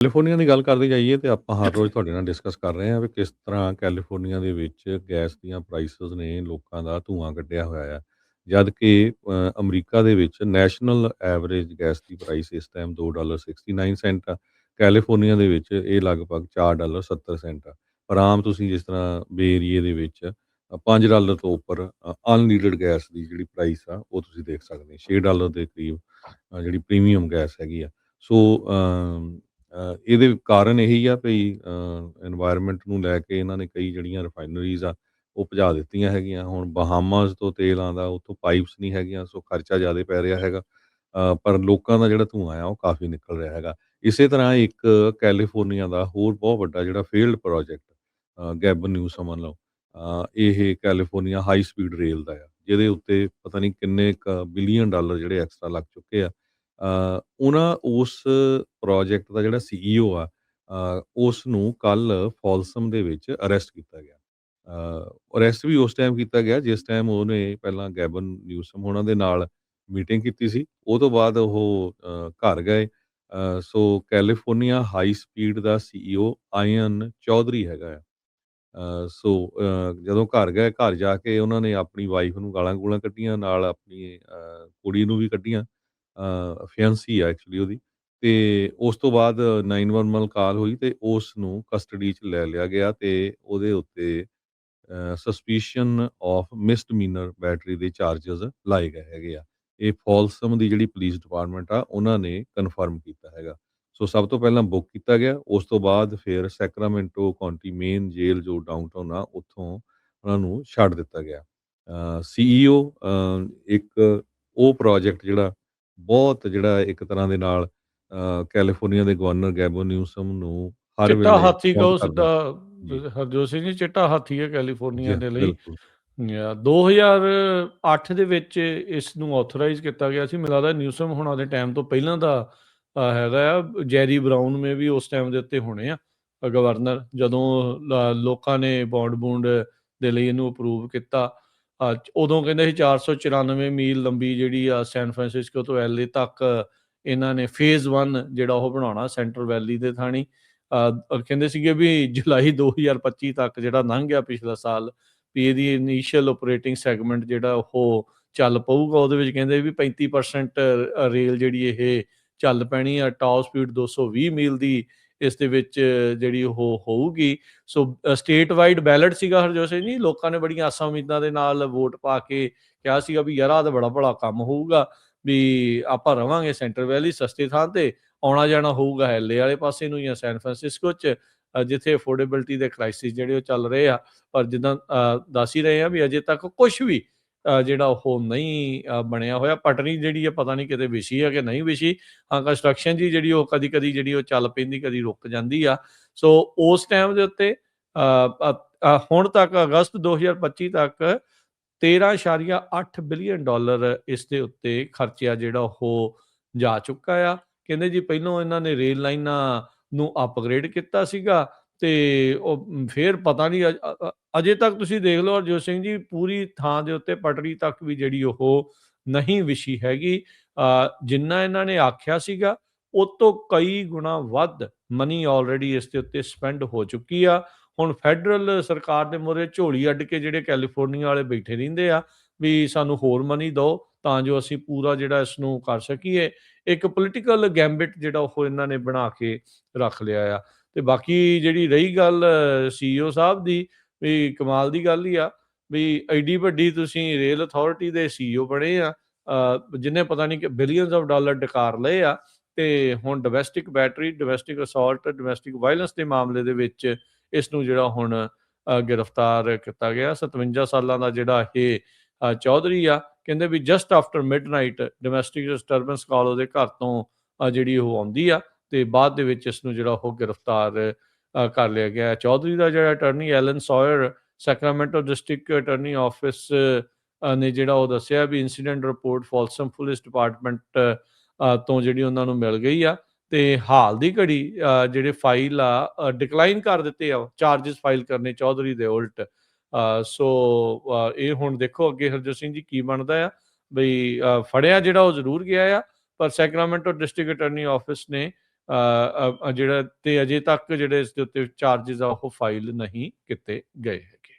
California ਦੀ ਗੱਲ ਕਰਦੇ ਜਾਈਏ ਤੇ ਆਪਾਂ ਹਰ ਰੋਜ਼ ਤੁਹਾਡੇ ਨਾਲ ਡਿਸਕਸ ਕਰ ਰਹੇ ਹਾਂ ਵੀ ਕਿਸ ਤਰ੍ਹਾਂ ਕੈਲੀਫੋਰਨੀਆ ਦੇ ਵਿੱਚ ਗੈਸ ਦੀਆਂ ਪ੍ਰਾਈਸਿਸ ਨੇ ਲੋਕਾਂ ਦਾ ਧੂੰਆਂ ਕੱਢਿਆ ਹੋਇਆ ਆ। ਜਦ ਕਿ ਅਮਰੀਕਾ ਦੇ ਵਿੱਚ ਨੈਸ਼ਨਲ ਐਵਰੇਜ ਗੈਸ ਦੀ ਪ੍ਰਾਈਸ ਇਸ ਟਾਈਮ $2.69 ਆ। ਕੈਲੀਫੋਰਨੀਆ ਦੇ ਵਿੱਚ ਇਹ ਲਗਭਗ $4.70 ਆ। ਪਰ ਆਮ ਤੁਸੀਂ ਜਿਸ ਤਰ੍ਹਾਂ ਬੇ ਏਰੀਏ ਦੇ ਵਿੱਚ $5 ਤੋਂ ਉੱਪਰ ਅਨਲੀਡਡ ਗੈਸ ਦੀ ਜਿਹੜੀ ਪ੍ਰਾਈਸ ਆ ਉਹ ਤੁਸੀਂ ਦੇਖ ਸਕਦੇ $6 ਦੇ ਕਰੀਬ ਜਿਹੜੀ ਪ੍ਰੀਮੀਅਮ ਗੈਸ ਹੈਗੀ ਆ। ਸੋ ਇਹਦੇ ਕਾਰਨ ਇਹੀ ਆ ਭਈ ਇਨਵਾਇਰਮੈਂਟ ਨੂੰ ਲੈ ਕੇ ਇਹਨਾਂ ਨੇ ਕਈ ਜਿਹੜੀਆਂ ਰਿਫਾਈਨਰੀਜ਼ ਆ ਉਹ ਭਜਾ ਦਿੱਤੀਆਂ ਹੈਗੀਆਂ। ਹੁਣ ਬਹਾਮਾਸ ਤੋਂ ਤੇਲ ਆਉਂਦਾ, ਉੱਥੋਂ ਪਾਈਪਸ ਨਹੀਂ ਹੈਗੀਆਂ, ਸੋ ਖਰਚਾ ਜ਼ਿਆਦਾ ਪੈ ਰਿਹਾ ਹੈਗਾ। ਪਰ ਲੋਕਾਂ ਦਾ ਜਿਹੜਾ ਧੂੰਆਂ ਆ ਉਹ ਕਾਫੀ ਨਿਕਲ ਰਿਹਾ ਹੈਗਾ। ਇਸੇ ਤਰ੍ਹਾਂ ਇੱਕ ਕੈਲੀਫੋਰਨੀਆ ਦਾ ਹੋਰ ਬਹੁਤ ਵੱਡਾ ਜਿਹੜਾ ਫੇਲਡ ਪ੍ਰੋਜੈਕਟ ਗੈਬਨ ਨਿਊ ਸਮਝ ਲਓ, ਇਹ ਕੈਲੀਫੋਰਨੀਆ ਹਾਈ ਸਪੀਡ ਰੇਲ ਦਾ ਆ, ਜਿਹਦੇ ਉੱਤੇ ਪਤਾ ਨਹੀਂ ਕਿੰਨੇ ਕੁ ਬਿਲੀਅਨ ਡਾਲਰ ਜਿਹੜੇ ਐਕਸਟਰਾ ਲੱਗ ਚੁੱਕੇ ਆ। ਉਹਨਾਂ ਉਸ ਪ੍ਰੋਜੈਕਟ ਦਾ ਜਿਹੜਾ ਸੀਈਓ ਆ, ਉਸ ਨੂੰ ਕੱਲ੍ਹ ਫੋਲਸਮ ਦੇ ਵਿੱਚ ਅਰੈਸਟ ਕੀਤਾ ਗਿਆ। ਅਰੈਸਟ ਵੀ ਉਸ ਟਾਈਮ ਕੀਤਾ ਗਿਆ ਜਿਸ ਟਾਈਮ ਉਹਨੇ ਪਹਿਲਾਂ ਗੈਬਨ ਨਿਊਸਮ ਹੋਣਾ ਦੇ ਨਾਲ ਮੀਟਿੰਗ ਕੀਤੀ ਸੀ। ਉਹ ਤੋਂ ਬਾਅਦ ਉਹ ਘਰ ਗਏ। ਸੋ ਕੈਲੀਫੋਰਨੀਆ ਹਾਈ ਸਪੀਡ ਦਾ ਸੀਈਓ ਆਇਨ ਚੌਧਰੀ ਹੈਗਾ ਆ। ਸੋ ਜਦੋਂ ਘਰ ਗਏ, ਘਰ ਜਾ ਕੇ ਉਹਨਾਂ ਨੇ ਆਪਣੀ ਵਾਈਫ ਨੂੰ ਗਾਲਾਂ-ਗੂਲਾਂ ਕੱਢੀਆਂ, ਨਾਲ ਆਪਣੀ ਕੁੜੀ ਨੂੰ ਵੀ ਕੱਢੀਆਂ। ਫਿਆਂਸੀ ਆ ਐਕਚੁਅਲੀ ਉਹਦੀ। ਤੇ ਉਸ ਤੋਂ ਬਾਅਦ 911 ਕਾਲ ਹੋਈ ਤੇ ਉਸ ਨੂੰ ਕਸਟਡੀ 'ਚ ਲੈ ਲਿਆ ਗਿਆ ਤੇ ਉਹਦੇ ਉੱਤੇ ਸਸਪੀਸ਼ਨ ਆਫ ਮਿਸਡਮੀਨਰ ਬੈਟਰੀ ਦੇ ਚਾਰਜਸ ਲਾਏ ਗਏ ਹੈਗੇ ਆ। ਇਹ ਫੋਲਸਮ ਦੀ ਜਿਹੜੀ ਪੁਲਿਸ ਡਿਪਾਰਟਮੈਂਟ ਆ ਉਹਨਾਂ ਨੇ ਕਨਫਰਮ ਕੀਤਾ ਹੈਗਾ। ਸੋ ਸਭ ਤੋਂ ਪਹਿਲਾਂ ਬੁੱਕ ਕੀਤਾ ਗਿਆ, ਉਸ ਤੋਂ ਬਾਅਦ ਫਿਰ ਸੈਕਰਾਮੈਂਟੋ ਕਾਉਂਟੀ ਮੇਨ ਜੇਲ੍ਹ ਜੋ ਡਾਊਨਟਾਊਨ ਆ ਉੱਥੋਂ ਉਹਨਾਂ ਨੂੰ ਛੱਡ ਦਿੱਤਾ ਗਿਆ। ਸੀਈਓ ਇੱਕ ਉਹ ਪ੍ਰੋਜੈਕਟ ਜਿਹੜਾ ਬਹੁਤ ਜਿਹੜਾ ਇੱਕ ਤਰ੍ਹਾਂ ਦੇ ਨਾਲ ਕੈਲੀਫੋਰਨੀਆ ਦੇ ਗਵਰਨਰ ਗੈਬਨ ਨਿਊਸਮ ਨੂੰ ਹਰ ਚਿੱਟਾ ਵੇਲੇ ਹਾਥੀ ਤੰਗ ਕਹੋ ਕਰਦਾ। ਸਿੱਧਾ। ਜੀ, ਹਰਜੋਤ ਸਿੰਘ ਜੀ, ਚਿੱਟਾ ਹਾਥੀ ਹੈ ਕੈਲੀਫੋਰਨੀਆ ਜੀ, ਦੇ ਲਈ। ਬਿਲਕੁਲ। 2008 ਦੇ ਵਿੱਚ ਇਸ ਨੂੰ ਆਥੋਰਾਈਜ਼ ਕੀਤਾ ਗਿਆ ਸੀ। ਮੈਨੂੰ ਲੱਗਦਾ ਨਿਊਸਮ ਹੋਣਾ ਦੇ ਟਾਈਮ ਤੋਂ ਪਹਿਲਾਂ ਦਾ ਹੈਗਾ ਆ। ਜੈਰੀ ਬਰਾਊਨ ਮੇ ਵੀ ਉਸ ਟਾਈਮ ਦੇ ਉੱਤੇ ਹੋਣੇ ਆ ਗਵਰਨਰ, ਜਦੋਂ ਲੋਕਾਂ ਨੇ ਬੌਂਡ ਦੇ ਲਈ ਇਹਨੂੰ ਅਪਰੂਵ ਕੀਤਾ। ਉਦੋਂ ਕਹਿੰਦੇ ਸੀ 494 ਮੀਲ ਲੰਬੀ ਜਿਹੜੀ ਆ ਸੈਨ ਫਰਾਂਸਿਸਕੋ ਤੋਂ LA ਤੱਕ ਇਹਨਾਂ ਨੇ ਫੇਜ਼ 1 ਜਿਹੜਾ ਉਹ ਬਣਾਉਣਾ ਸੈਂਟਰਲ ਵੈਲੀ ਦੇ ਥਾਣੀ। ਕਹਿੰਦੇ ਸੀਗੇ ਵੀ ਜੁਲਾਈ 2025 ਤੱਕ ਜਿਹੜਾ ਲੰਘ ਗਿਆ ਪਿਛਲਾ ਸਾਲ, ਵੀ ਇਹਦੀ ਇਨੀਸ਼ੀਅਲ ਓਪਰੇਟਿੰਗ ਸੈਗਮੈਂਟ ਜਿਹੜਾ ਉਹ ਚੱਲ ਪਊਗਾ। ਉਹਦੇ ਵਿੱਚ ਕਹਿੰਦੇ ਵੀ 35% ਰੇਲ ਜਿਹੜੀ ਇਹ ਚੱਲ ਪੈਣੀ ਆ। ਟਾਪ ਸਪੀਡ 220 ਮੀਲ ਦੀ ਇਸ ਦੇ ਵਿੱਚ ਜਿਹੜੀ ਉਹ ਹੋਊਗੀ। ਸੋ ਸਟੇਟ ਵਾਈਡ ਬੈਲਟ ਸੀਗਾ ਹਰਜੋਤ ਸਿੰਘ ਜੀ। ਲੋਕਾਂ ਨੇ ਬੜੀਆਂ ਆਸਾਂ ਉਮੀਦਾਂ ਦੇ ਨਾਲ ਵੋਟ ਪਾ ਕੇ ਕਿਹਾ ਸੀਗਾ ਵੀ ਯਾਰ ਆਹ ਤਾਂ ਬੜਾ ਭਲਾ ਕੰਮ ਹੋਊਗਾ, ਵੀ ਆਪਾਂ ਰਵਾਂਗੇ ਸੈਂਟਰ ਵੈਲੀ ਸਸਤੇ ਥਾਂ ਤੇ, ਆਉਣਾ ਜਾਣਾ ਹੋਊਗਾ LA ਵਾਲੇ ਪਾਸੇ ਨੂੰ ਜਾਂ ਸੈਨ ਫਰਾਂਸਿਸਕੋ 'ਚ, ਜਿੱਥੇ ਅਫੋਰਡੇਬਿਲਟੀ ਦੇ ਕ੍ਰਾਈਸਿਸ ਜਿਹੜੇ ਉਹ ਚੱਲ ਰਹੇ ਆ। ਪਰ ਜਿੱਦਾਂ ਦੱਸ ਹੀ ਰਹੇ ਆ ਵੀ ਅਜੇ ਤੱਕ ਕੁਛ ਵੀ ਜਿਹੜਾ ਉਹ ਨਹੀਂ ਬਣਿਆ ਹੋਇਆ। ਪਟੜੀ ਜਿਹੜੀ ਆ ਪਤਾ ਨਹੀਂ ਕਿਤੇ ਵਿਛੀ ਆ ਕਿ ਨਹੀਂ ਵਿਛੀ। ਹਾਂ, ਕੰਸਟਰਕਸ਼ਨ ਜੀ ਜਿਹੜੀ ਉਹ ਕਦੀ ਜਿਹੜੀ ਉਹ ਚੱਲ ਪੈਂਦੀ, ਕਦੀ ਰੁਕ ਜਾਂਦੀ ਆ। ਸੋ ਉਸ ਟਾਈਮ ਦੇ ਉੱਤੇ ਹੁਣ ਤੱਕ ਅਗਸਤ 2025 ਤੱਕ $13.8 ਬਿਲੀਅਨ ਇਸ ਦੇ ਉੱਤੇ ਖਰਚਿਆ ਜਿਹੜਾ ਉਹ ਜਾ ਚੁੱਕਾ ਆ। ਕਹਿੰਦੇ ਜੀ ਪਹਿਲੋਂ ਇਹਨਾਂ ਨੇ ਰੇਲ ਲਾਈਨਾਂ ਨੂੰ ਅਪਗ੍ਰੇਡ ਕੀਤਾ ਸੀਗਾ ਤੇ ਉਹ ਫਿਰ ਪਤਾ ਨਹੀਂ ਅਜੇ ਤੱਕ ਤੁਸੀਂ ਦੇਖ ਲਓ ਹਰਜੋਤ ਸਿੰਘ ਜੀ, ਪੂਰੀ ਥਾਂ ਦੇ ਉੱਤੇ ਪਟੜੀ ਤੱਕ ਵੀ ਜਿਹੜੀ ਉਹ ਨਹੀਂ ਵਿਛੀ ਹੈਗੀ। ਜਿੰਨਾ ਇਹਨਾਂ ਨੇ ਆਖਿਆ ਸੀਗਾ ਉਹ ਤੋਂ ਕਈ ਗੁਣਾ ਵੱਧ ਮਨੀ ਆਲਰੇਡੀ ਇਸ ਦੇ ਉੱਤੇ ਸਪੈਂਡ ਹੋ ਚੁੱਕੀ ਆ। ਹੁਣ ਫੈਡਰਲ ਸਰਕਾਰ ਦੇ ਮੂਹਰੇ ਝੋਲੀ ਅੱਡ ਕੇ ਜਿਹੜੇ ਕੈਲੀਫੋਰਨੀਆ ਵਾਲੇ ਬੈਠੇ ਰਹਿੰਦੇ ਆ ਵੀ ਸਾਨੂੰ ਹੋਰ ਮਨੀ ਦਿਓ ਤਾਂ ਜੋ ਅਸੀਂ ਪੂਰਾ ਜਿਹੜਾ ਇਸ ਨੂੰ ਕਰ ਸਕੀਏ। ਇੱਕ ਪੋਲੀਟੀਕਲ ਗੈਂਬਿਟ ਜਿਹੜਾ ਉਹ ਇਹਨਾਂ ਨੇ ਬਣਾ ਕੇ ਰੱਖ ਲਿਆ ਆ। ਤੇ ਬਾਕੀ ਜਿਹੜੀ ਰਹੀ ਗੱਲ CEO ਸਾਹਿਬ ਦੀ, ਵੀ ਕਮਾਲ ਦੀ ਗੱਲ ਹੀ ਆ ਵੀ ਐਡੀ ਵੱਡੀ ਤੁਸੀਂ ਰੇਲ ਅਥਾਰਟੀ ਦੇ CEO ਬਣੇ ਆ, ਜਿਹਨੇ ਪਤਾ ਨਹੀਂ ਕਿ ਬਿਲੀਅਨਸ ਆਫ ਡਾਲਰ ਡਕਾਰ ਲਏ ਆ। ਤੇ ਹੁਣ domestic battery, domestic assault, domestic violence ਦੇ ਮਾਮਲੇ ਦੇ ਵਿੱਚ ਇਸ ਨੂੰ ਜਿਹੜਾ ਹੁਣ ਗ੍ਰਿਫਤਾਰ ਕੀਤਾ ਗਿਆ। 57 ਸਾਲਾਂ ਦਾ ਜਿਹੜਾ ਇਹ ਚੌਧਰੀ ਆ, ਕਹਿੰਦੇ ਵੀ just after midnight domestic disturbance call ਉਹਦੇ ਘਰ ਤੋਂ ਜਿਹੜੀ ਉਹ ਆਉਂਦੀ ਆ ਤੇ ਬਾਅਦ ਦੇ ਵਿੱਚ ਇਸ ਨੂੰ ਜਿਹੜਾ ਉਹ ਗ੍ਰਿਫਤਾਰ ਕਰ ਲਿਆ ਗਿਆ। ਚੌਧਰੀ ਦਾ ਜਿਹੜਾ attorney Allen Sawyer, Sacramento district attorney office ਨੇ ਜਿਹੜਾ ਉਹ ਦੱਸਿਆ ਵੀ incident report Folsom police department ਤੋਂ ਜਿਹੜੀ ਉਹਨਾਂ ਨੂੰ ਮਿਲ ਗਈ ਆ ਤੇ ਹਾਲ ਦੀ ਘੜੀ ਜਿਹੜੇ ਫਾਈਲ ਆ ਡਿਕਲਾਈਨ ਕਰ ਦਿੱਤੇ ਆ ਚਾਰਜਸ ਫਾਈਲ ਕਰਨੇ ਚੌਧਰੀ ਦੇ ਉਲਟ। ਸੋ ਇਹ ਹੁਣ ਦੇਖੋ ਅੱਗੇ ਹਰਜੋਤ ਸਿੰਘ ਜੀ ਕੀ ਬਣਦਾ ਆ। ਬਈ ਫੜਿਆ ਜਿਹੜਾ ਉਹ ਜ਼ਰੂਰ ਗਿਆ ਆ, ਪਰ ਸੈਕਰਾਮੈਂਟੋ ਡਿਸਟ੍ਰਿਕਟ ਅਟਰਨੀ ਆਫਿਸ ਨੇ ਜਿਹੜਾ ਤੇ ਅਜੇ ਤੱਕ ਜਿਹੜੇ ਇਸ ਦੇ ਉੱਤੇ ਚਾਰजेस ਆ ਉਹ ਫਾਈਲ ਨਹੀਂ ਕੀਤੇ ਗਏ ਹੈਗੇ।